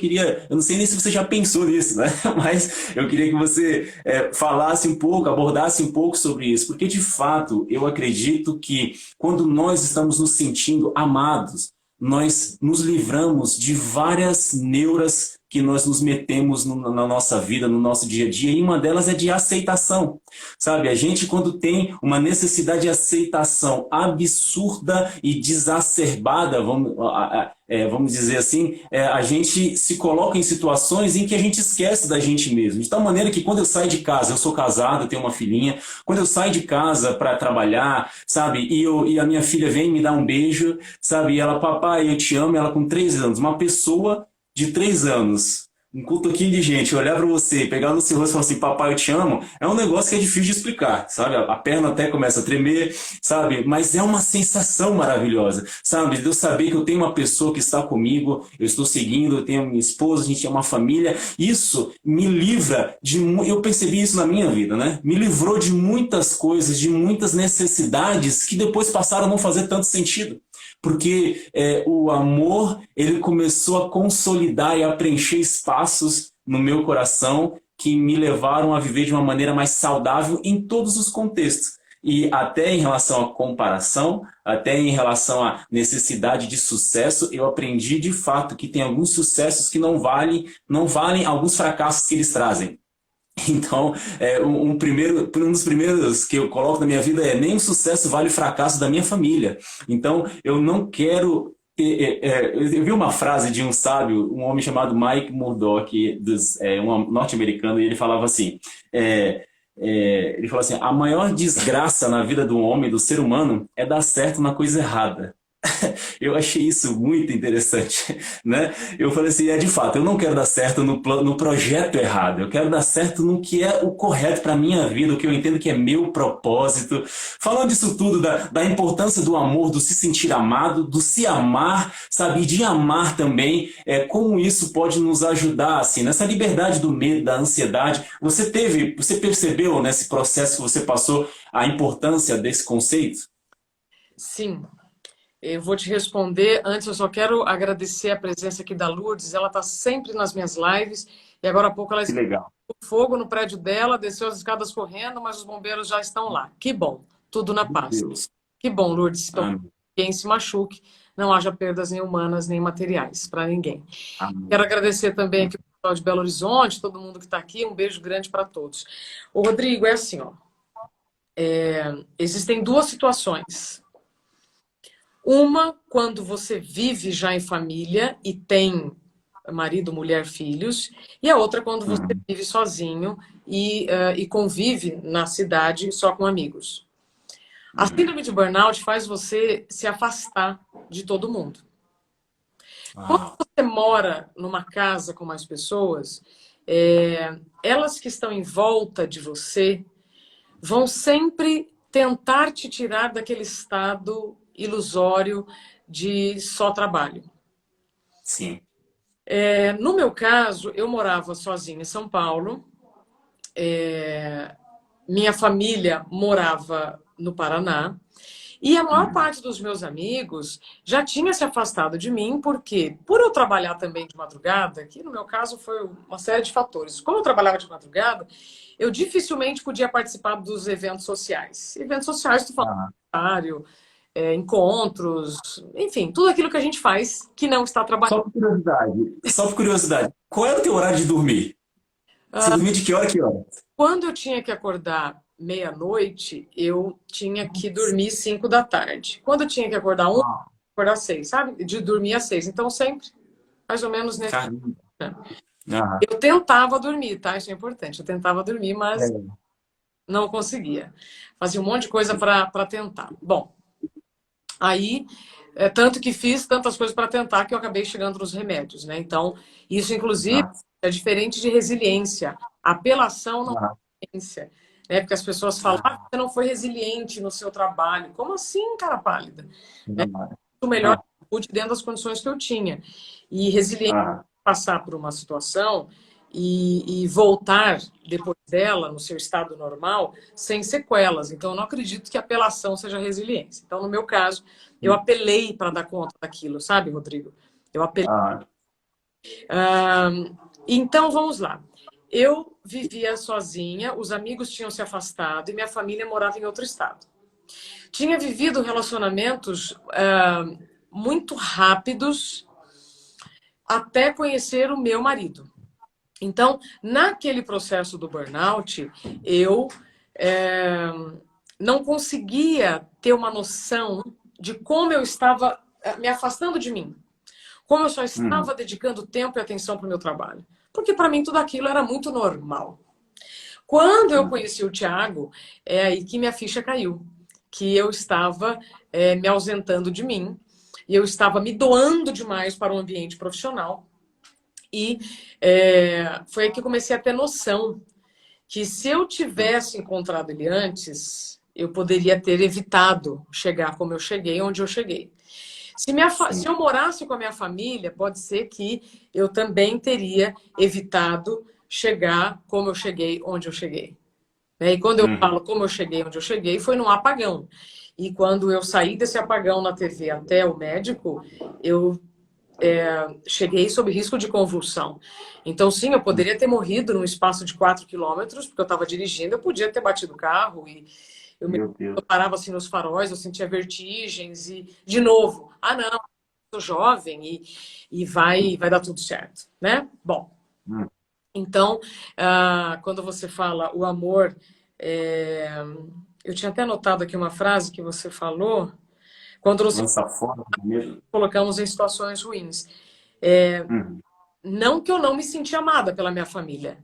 não sei nem se você já pensou nisso, né? Mas eu queria que você falasse um pouco, abordasse um pouco sobre isso, porque de fato eu acredito que quando nós estamos nos sentindo amados, nós nos livramos de várias neuras que nós nos metemos na nossa vida, no nosso dia a dia, e uma delas é de aceitação, sabe? A gente, quando tem uma necessidade de aceitação absurda e desacerbada, vamos dizer assim, a gente se coloca em situações em que a gente esquece da gente mesmo. De tal maneira que quando eu saio de casa, eu sou casado, eu tenho uma filhinha, quando eu saio de casa para trabalhar, sabe? E a minha filha vem me dar um beijo, sabe? E ela, papai, eu te amo, ela com 3 anos. Uma pessoa de 3 anos, um cutuquinho de gente, olhar para você, pegar no seu rosto e falar assim, papai, eu te amo, é um negócio que é difícil de explicar, sabe? A perna até começa a tremer, sabe? Mas é uma sensação maravilhosa, sabe? De eu saber que eu tenho uma pessoa que está comigo, eu estou seguindo, eu tenho minha esposa, a gente é uma família. Isso me livra de... Eu percebi isso na minha vida, né? Me livrou de muitas coisas, de muitas necessidades que depois passaram a não fazer tanto sentido. Porque o amor, ele começou a consolidar e a preencher espaços no meu coração que me levaram a viver de uma maneira mais saudável em todos os contextos. E até em relação à comparação, até em relação à necessidade de sucesso, eu aprendi de fato que tem alguns sucessos que não valem alguns fracassos que eles trazem. Então, um dos primeiros que eu coloco na minha vida é: nem o sucesso vale o fracasso da minha família. Então, eu não quero eu vi uma frase de um sábio, um homem chamado Mike Murdock, um norte-americano, e ele falava assim: ele falou assim, a maior desgraça na vida do homem, do ser humano, é dar certo na coisa errada. Eu achei isso muito interessante, né? Eu falei assim, de fato, eu não quero dar certo no projeto errado, eu quero dar certo no que é o correto para a minha vida, o que eu entendo que é meu propósito. Falando disso tudo, da importância do amor, do se sentir amado, do se amar, sabe? E de amar também, como isso pode nos ajudar, assim, nessa liberdade do medo, da ansiedade. Você percebeu nesse processo que você passou a importância desse conceito? Sim. Eu vou te responder. Antes, eu só quero agradecer a presença aqui da Lourdes. Ela está sempre nas minhas lives. E agora há pouco ela Que escapou legal. fogo no prédio dela, desceu as escadas correndo, mas os bombeiros já estão lá. Que bom. Tudo na Meu paz. Deus. Que bom, Lourdes. Então, Amém. ninguém se machuque. Não haja perdas nem humanas, nem materiais para ninguém. Quero Amém. agradecer também aqui o pessoal de Belo Horizonte, todo mundo que está aqui. Um beijo grande para todos. O Rodrigo, é assim, ó. Existem duas situações. Uma, quando você vive já em família e tem marido, mulher, filhos, e a outra, quando você Uhum. vive sozinho e convive na cidade só com amigos. A Uhum. síndrome de burnout faz você se afastar de todo mundo. Quando Uau. você mora numa casa com mais pessoas, elas que estão em volta de você vão sempre tentar te tirar daquele estado ilusório de só trabalho. Sim. No meu caso, eu morava sozinha em São Paulo. minha família morava no Paraná. E a maior Uhum. parte dos meus amigos já tinha se afastado de mim, porque, por eu trabalhar também de madrugada, que no meu caso foi uma série de fatores. Como eu trabalhava de madrugada, eu dificilmente podia participar dos eventos sociais. Eventos sociais, tu fala, Ah, aniversário, encontros, enfim, tudo aquilo que a gente faz que não está trabalhando. só por curiosidade, qual era o teu horário de dormir? Você dormia de que hora a que hora? Quando eu tinha que acordar meia-noite, eu tinha que dormir 5 da tarde. Quando eu tinha que acordar um, Ah, acordar 6, sabe? De dormir às 6. Então, sempre, mais ou menos nesse. caramba. Aham. Eu tentava dormir, tá? Isso é importante. Eu tentava dormir, mas É. não conseguia. Fazia um monte de coisa para tentar. Bom, aí, tanto que fiz tantas coisas para tentar que eu acabei chegando nos remédios, né? Então, isso, inclusive, Ah, é diferente de resiliência. Apelação não ah, é resiliência. Né? Porque as pessoas falam, ah, você não foi resiliente no seu trabalho. Como assim, cara pálida? ah, O melhor ah, que eu pude dentro das condições que eu tinha. E resiliência ah, é passar por uma situação e voltar depois dela no seu estado normal sem sequelas. Então, eu não acredito que apelação seja resiliência. Então, no meu caso, eu apelei para dar conta daquilo, sabe, Rodrigo? Eu apelei. ah, Ah, então, vamos lá. Eu vivia sozinha, os amigos tinham se afastado e minha família morava em outro estado. Tinha vivido relacionamentos muito rápidos até conhecer o meu marido. Então, naquele processo do burnout, eu é, não conseguia ter uma noção de como eu estava me afastando de mim, como eu só uhum, estava dedicando tempo e atenção para o meu trabalho. Porque para mim tudo aquilo era muito normal. Quando eu uhum, conheci o Tiago, é aí que minha ficha caiu. Que eu estava me ausentando de mim, e eu estava me doando demais para o ambiente profissional. E foi aí que eu comecei a ter noção que se eu tivesse encontrado ele antes, eu poderia ter evitado chegar como eu cheguei, onde eu cheguei. Se sim. eu morasse com a minha família, pode ser que eu também teria evitado chegar como eu cheguei, onde eu cheguei. Né? E quando eu falo Uhum. como eu cheguei onde eu cheguei, foi num apagão. E quando eu saí desse apagão na TV até o médico, eu cheguei sob risco de convulsão. Então, sim, eu poderia ter morrido num espaço de 4 quilômetros, porque eu estava dirigindo, eu podia ter batido o carro e Meu Deus. eu parava assim nos faróis, eu sentia vertigens e, de novo, não, sou jovem e vai dar tudo certo, né? Bom, Hum. então, quando você fala o amor, é, eu tinha até anotado aqui uma frase que você falou, quando nos Lança fora primeiro. colocamos em situações ruins. Uhum. Não que eu não me senti amada pela minha família. Tá?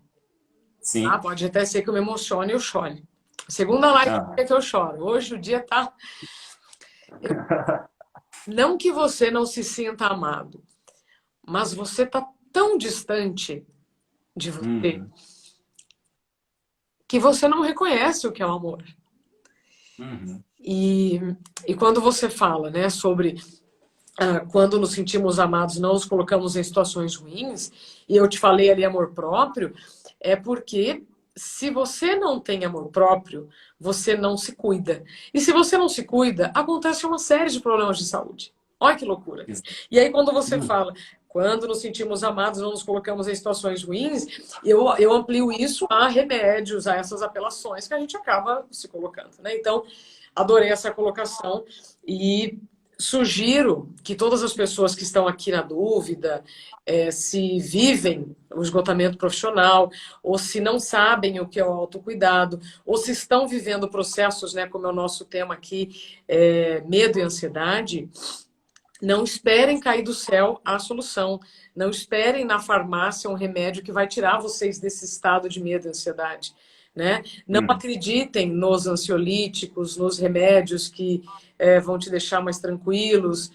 Sim. Pode até ser que eu me emocione e eu chore. Segunda live Ah. é que eu choro. Hoje o dia tá. Não que você não se sinta amado, mas você tá tão distante de você Uhum. que você não reconhece o que é o amor. Uhum. E, e quando você fala, né, sobre quando nos sentimos amados, não nos colocamos em situações ruins, e eu te falei ali amor próprio, é porque se você não tem amor próprio, você não se cuida. E se você não se cuida, acontece uma série de problemas de saúde. Olha que loucura. Exato. E aí, quando você Uhum. fala, quando nos sentimos amados, não nos colocamos em situações ruins, eu amplio isso a remédios, a essas apelações que a gente acaba se colocando. Né? Então, adorei essa colocação e sugiro que todas as pessoas que estão aqui na dúvida, se vivem o esgotamento profissional, ou se não sabem o que é o autocuidado, ou se estão vivendo processos, né, como é o nosso tema aqui, medo e ansiedade, não esperem cair do céu a solução. Não esperem na farmácia um remédio que vai tirar vocês desse estado de medo e ansiedade. Né? Não Uhum. acreditem nos ansiolíticos, nos remédios que vão te deixar mais tranquilos.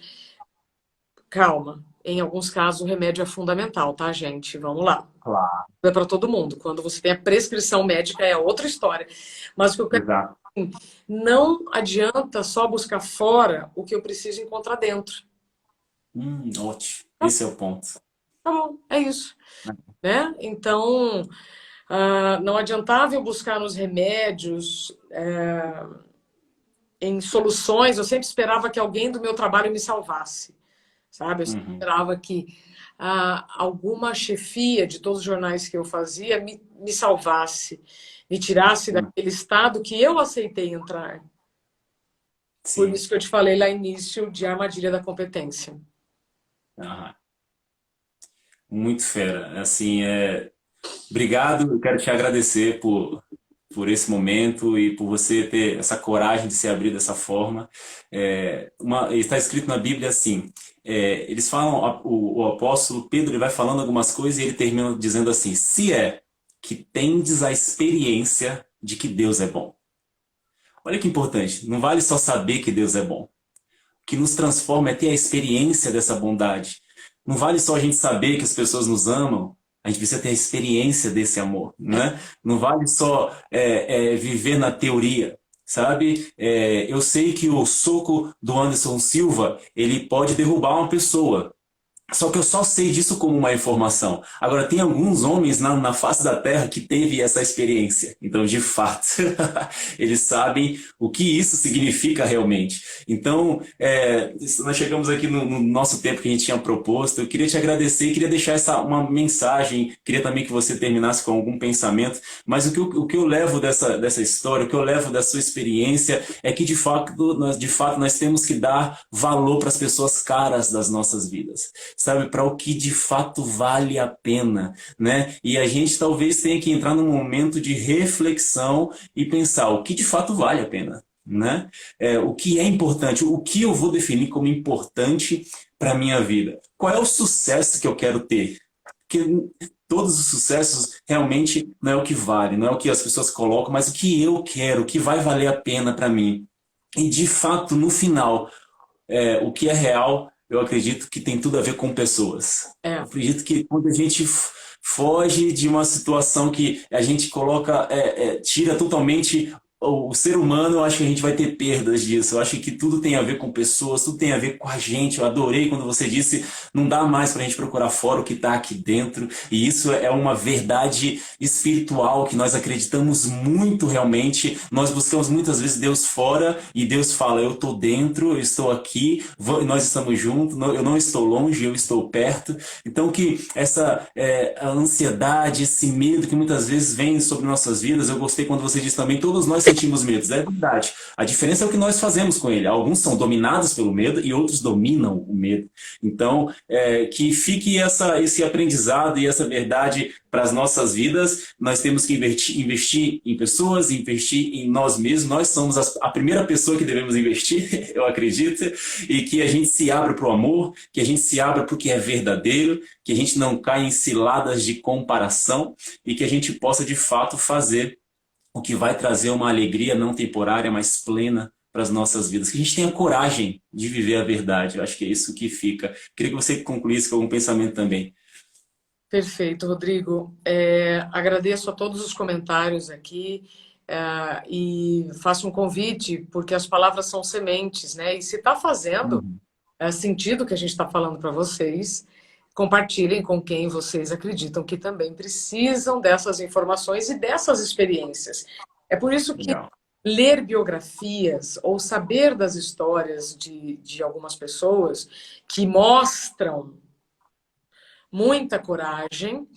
Calma. Em alguns casos, o remédio é fundamental, tá, gente? Vamos lá. Claro. Não é para todo mundo. Quando você tem a prescrição médica, é outra história. Mas o que eu quero Exato. dizer, não adianta só buscar fora o que eu preciso encontrar dentro. Ótimo. Esse é o ponto. Tá bom, é isso. Né? Então, Não adiantava eu buscar nos remédios, em soluções, eu sempre esperava que alguém do meu trabalho me salvasse, sabe? Eu sempre Uhum. esperava que alguma chefia de todos os jornais que eu fazia me salvasse, me tirasse Uhum. daquele estado que eu aceitei entrar. Por Sim. isso que eu te falei lá no início de armadilha da competência. Aham. Muito fera. Assim, obrigado, eu quero te agradecer por esse momento e por você ter essa coragem de se abrir dessa forma. Está escrito na Bíblia assim, eles falam, o apóstolo Pedro ele vai falando algumas coisas e ele termina dizendo assim, se é que tendes a experiência de que Deus é bom. Olha que importante, não vale só saber que Deus é bom. O que nos transforma é ter a experiência dessa bondade. Não vale só a gente saber que as pessoas nos amam, a gente precisa ter a experiência desse amor, né? Não vale só viver na teoria, sabe? Eu sei que o soco do Anderson Silva, ele pode derrubar uma pessoa, só que eu só sei disso como uma informação. Agora, tem alguns homens na face da Terra que teve essa experiência. Então, de fato, eles sabem o que isso significa realmente. Então, nós chegamos aqui no nosso tempo que a gente tinha proposto. Eu queria te agradecer e queria deixar uma mensagem. Queria também que você terminasse com algum pensamento. Mas o que eu levo dessa história, o que eu levo da sua experiência é que, de fato, nós temos que dar valor para as pessoas caras das nossas vidas, sabe, para o que de fato vale a pena, né? E a gente talvez tenha que entrar num momento de reflexão e pensar o que de fato vale a pena, né? O que é importante, o que eu vou definir como importante para a minha vida. Qual é o sucesso que eu quero ter? Porque todos os sucessos realmente não é o que vale, não é o que as pessoas colocam, mas o que eu quero, o que vai valer a pena para mim. E de fato, no final, o que é real, eu acredito que tem tudo a ver com pessoas. Eu É. acredito que quando a gente foge de uma situação que a gente coloca, tira totalmente o ser humano, eu acho que a gente vai ter perdas disso. Eu acho que tudo tem a ver com pessoas, tudo tem a ver com a gente. Eu adorei quando você disse, não dá mais para a gente procurar fora o que está aqui dentro. E isso é uma verdade espiritual que nós acreditamos muito realmente. Nós buscamos muitas vezes Deus fora e Deus fala, eu estou dentro, eu estou aqui, nós estamos juntos, eu não estou longe, eu estou perto. Então que a ansiedade, esse medo que muitas vezes vem sobre nossas vidas, eu gostei quando você disse também, todos nós sentimos medos, é verdade. A diferença é o que nós fazemos com ele. Alguns são dominados pelo medo e outros dominam o medo. Então, que fique esse aprendizado e essa verdade para as nossas vidas. Nós temos que investir em pessoas, investir em nós mesmos. Nós somos a primeira pessoa que devemos investir, eu acredito, e que a gente se abra para o amor, que a gente se abra para o que é verdadeiro, que a gente não caia em ciladas de comparação e que a gente possa de fato fazer o que vai trazer uma alegria não temporária, mas plena para as nossas vidas. Que a gente tenha coragem de viver a verdade. Eu acho que é isso que fica. Queria que você concluísse com algum pensamento também. Perfeito, Rodrigo. Agradeço a todos os comentários aqui, e faço um convite, porque as palavras são sementes, né? E se está fazendo Uhum. sentido o que a gente está falando para vocês, compartilhem com quem vocês acreditam que também precisam dessas informações e dessas experiências. É por isso que Legal. ler biografias ou saber das histórias de algumas pessoas que mostram muita coragem,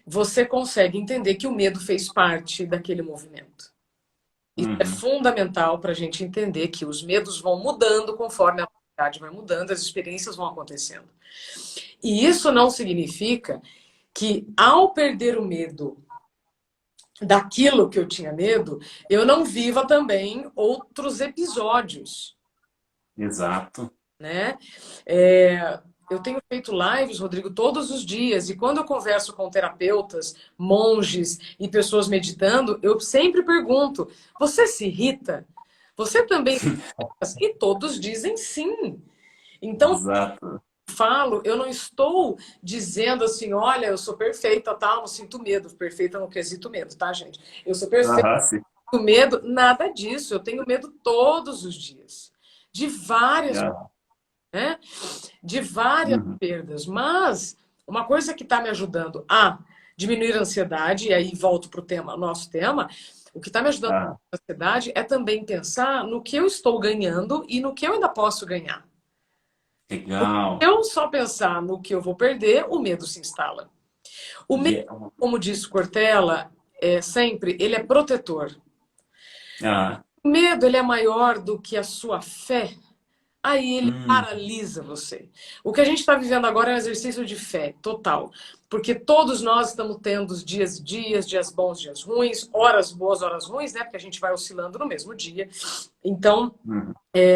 você consegue entender que o medo fez parte daquele movimento. Isso é Uhum. fundamental para a gente entender que os medos vão mudando conforme a realidade vai mudando, as experiências vão acontecendo. E isso não significa que, ao perder o medo daquilo que eu tinha medo, eu não viva também outros episódios, Exato. né? Eu tenho feito lives, Rodrigo, todos os dias, e quando eu converso com terapeutas, monges e pessoas meditando, eu sempre pergunto: você se irrita? Você também se irrita? E todos dizem sim. Então, Exato. falo, eu não estou dizendo assim, olha, eu sou perfeita, tá? Não sinto medo. Perfeita no quesito medo, tá, gente? Eu sou perfeita Aham, sim. no medo, nada disso. Eu tenho medo todos os dias. De várias, Yeah. né? De várias Uhum. perdas. Mas uma coisa que está me ajudando a diminuir a ansiedade, e aí volto para o tema, nosso tema. O que está me ajudando Ah, na ansiedade é também pensar no que eu estou ganhando e no que eu ainda posso ganhar. Se legal. eu só pensar no que eu vou perder, o medo se instala. O medo, Yeah. como disse Cortella, sempre, ele é protetor. Ah, O medo, ele é maior do que a sua fé, aí ele hum, paralisa você. O que a gente está vivendo agora é um exercício de fé total. Porque todos nós estamos tendo os dias e dias, dias bons, dias ruins, horas boas, horas ruins, né? Porque a gente vai oscilando no mesmo dia. Então, hum,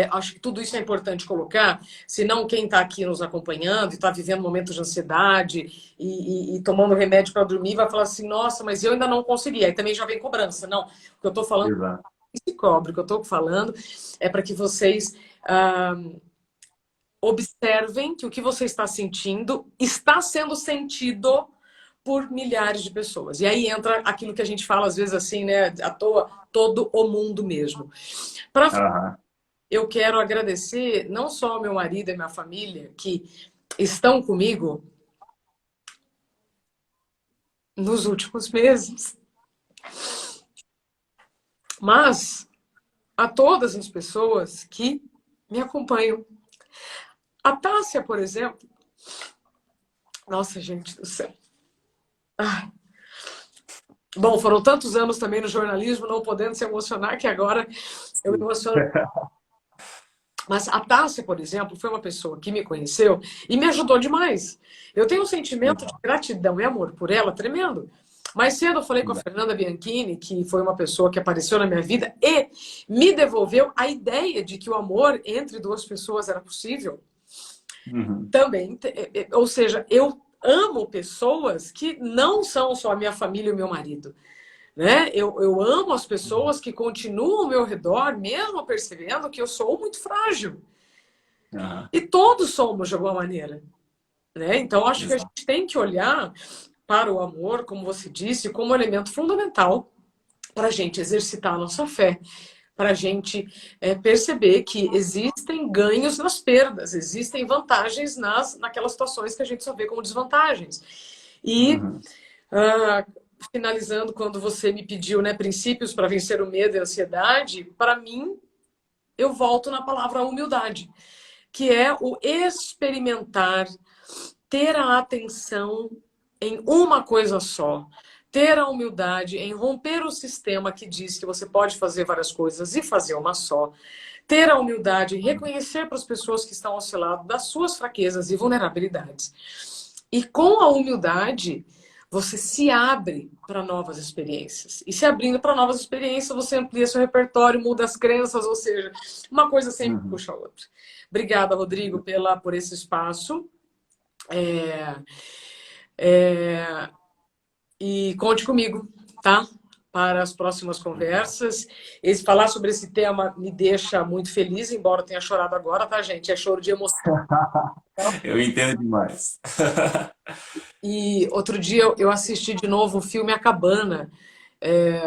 acho que tudo isso é importante colocar, senão quem está aqui nos acompanhando e está vivendo momentos de ansiedade e tomando remédio para dormir vai falar assim, nossa, mas eu ainda não consegui. Aí também já vem cobrança. Não, o que eu estou falando exato. se cobre. O que eu estou falando é para que vocês observem que o que você está sentindo está sendo sentido por milhares de pessoas. E aí entra aquilo que a gente fala às vezes assim, né, à toa, todo o mundo mesmo. Para Aham. eu quero agradecer não só ao meu marido e minha família que estão comigo nos últimos meses, mas a todas as pessoas que me acompanham. A Tássia, por exemplo, nossa, gente do céu. Ah, bom, foram tantos anos também no jornalismo, não podendo se emocionar, que agora eu me emociono. Mas a Tássia, por exemplo, foi uma pessoa que me conheceu e me ajudou demais. Eu tenho um sentimento de Legal. gratidão e amor por ela tremendo. Mais cedo eu falei com a Fernanda Bianchini, que foi uma pessoa que apareceu na minha vida e me devolveu a ideia de que o amor entre duas pessoas era possível. Uhum. Também, ou seja, eu amo pessoas que não são só a minha família e o meu marido. Né? Eu amo as pessoas que continuam ao meu redor, mesmo percebendo que eu sou muito frágil. Aham. E todos somos de alguma maneira. Né? Então, acho que a Exato. gente tem que olhar para o amor, como você disse, como elemento fundamental para a gente exercitar a nossa fé, para a gente perceber que existem ganhos nas perdas, existem vantagens naquelas situações que a gente só vê como desvantagens. E Uhum. ah, finalizando, quando você me pediu, né, princípios para vencer o medo e a ansiedade, para mim, eu volto na palavra humildade, que é o experimentar, ter a atenção em uma coisa só, ter a humildade em romper o sistema que diz que você pode fazer várias coisas e fazer uma só, ter a humildade em reconhecer para as pessoas que estão ao seu lado das suas fraquezas e vulnerabilidades. E com a humildade, você se abre para novas experiências. E se abrindo para novas experiências, você amplia seu repertório, muda as crenças, ou seja, uma coisa sempre Uhum. puxa a outra. Obrigada, Rodrigo, por esse espaço. É, é, e conte comigo, tá? Para as próximas conversas. Falar sobre esse tema me deixa muito feliz, embora eu tenha chorado agora, tá, gente? É choro de emoção. Eu entendo demais. E outro dia eu assisti de novo o filme A Cabana. É,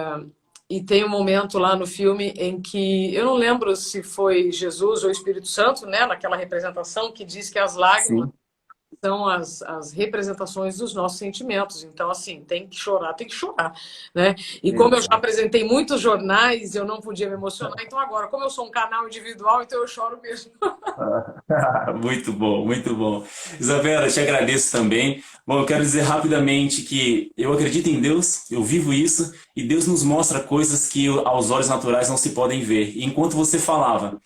e tem um momento lá no filme em que eu não lembro se foi Jesus ou o Espírito Santo, né, naquela representação que diz que as lágrimas Sim, são as representações dos nossos sentimentos. Então, assim, tem que chorar, né? E como eu já exato. apresentei muitos jornais, eu não podia me emocionar. Então, agora, como eu sou um canal individual, então eu choro mesmo. Muito bom, muito bom. Isabela, eu te agradeço também. Bom, eu quero dizer rapidamente que eu acredito em Deus, eu vivo isso, e Deus nos mostra coisas que aos olhos naturais não se podem ver. E enquanto você falava,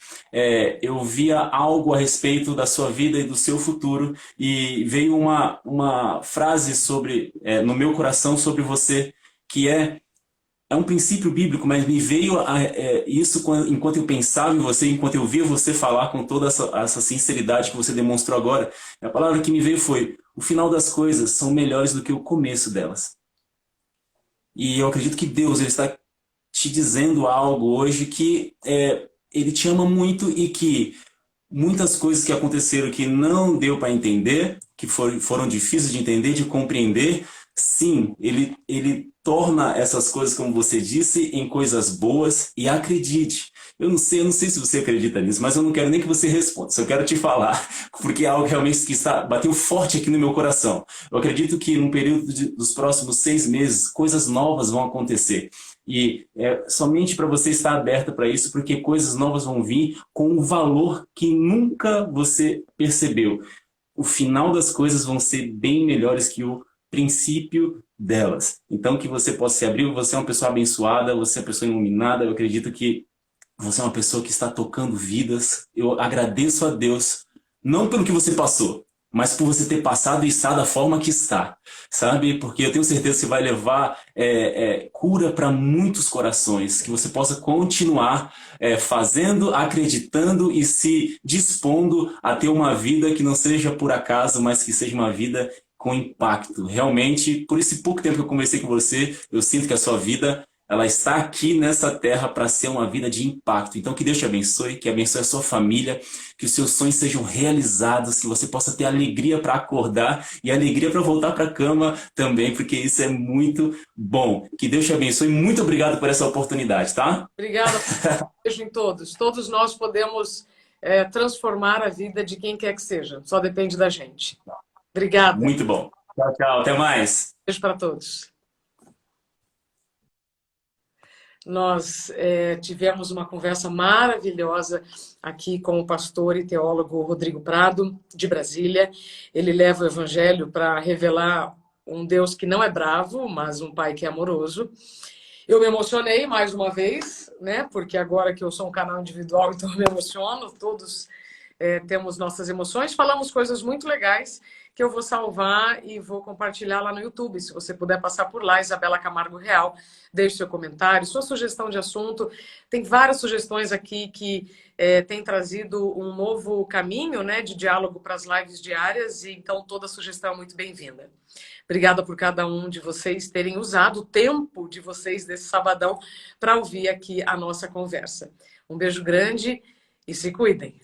eu via algo a respeito da sua vida e do seu futuro, e veio uma frase no meu coração sobre você, que é um princípio bíblico, mas me veio isso enquanto eu pensava em você, enquanto eu via você falar com toda essa sinceridade que você demonstrou agora. A palavra que me veio foi: o final das coisas são melhores do que o começo delas. E eu acredito que Deus ele está te dizendo algo hoje que Ele te ama muito e que muitas coisas que aconteceram que não deu para entender, que foram difíceis de entender, de compreender, Sim, ele torna essas coisas, como você disse, em coisas boas e acredite. Eu não sei se você acredita nisso, mas eu não quero nem que você responda, só quero te falar, porque é algo realmente que bateu forte aqui no meu coração. Eu acredito que no período dos próximos 6 meses, coisas novas vão acontecer. E é somente para você estar aberta para isso, porque coisas novas vão vir com um valor que nunca você percebeu. O final das coisas vão ser bem melhores que o princípio delas. Então, que você possa se abrir, você é uma pessoa abençoada, você é uma pessoa iluminada, eu acredito que você é uma pessoa que está tocando vidas. Eu agradeço a Deus, não pelo que você passou, mas por você ter passado e estar da forma que está, sabe? Porque eu tenho certeza que vai levar cura para muitos corações, que você possa continuar fazendo, acreditando e se dispondo a ter uma vida que não seja por acaso, mas que seja uma vida com impacto. Realmente, por esse pouco tempo que eu conversei com você, eu sinto que a sua vida ela está aqui nessa terra para ser uma vida de impacto. Então, que Deus te abençoe, que abençoe a sua família, que os seus sonhos sejam realizados, que você possa ter alegria para acordar e alegria para voltar para a cama também, porque isso é muito bom. Que Deus te abençoe. Muito obrigado por essa oportunidade, tá? Obrigada. Beijo em todos. Todos nós podemos transformar a vida de quem quer que seja. Só depende da gente. Obrigada. Muito bom. Tchau, tchau. Até mais. Beijo para todos. Nós tivemos uma conversa maravilhosa aqui com o pastor e teólogo Rodrigo Prado, de Brasília. Ele leva o evangelho para revelar um Deus que não é bravo, mas um pai que é amoroso. Eu me emocionei mais uma vez, né? Porque agora que eu sou um canal individual, então eu me emociono. Todos temos nossas emoções. Falamos coisas muito legais que eu vou salvar e vou compartilhar lá no YouTube. Se você puder passar por lá, Isabela Camargo Real, deixe seu comentário, sua sugestão de assunto. Tem várias sugestões aqui que têm trazido um novo caminho, né, de diálogo para as lives diárias, e então toda sugestão é muito bem-vinda. Obrigada por cada um de vocês terem usado o tempo de vocês desse sabadão para ouvir aqui a nossa conversa. Um beijo grande e se cuidem.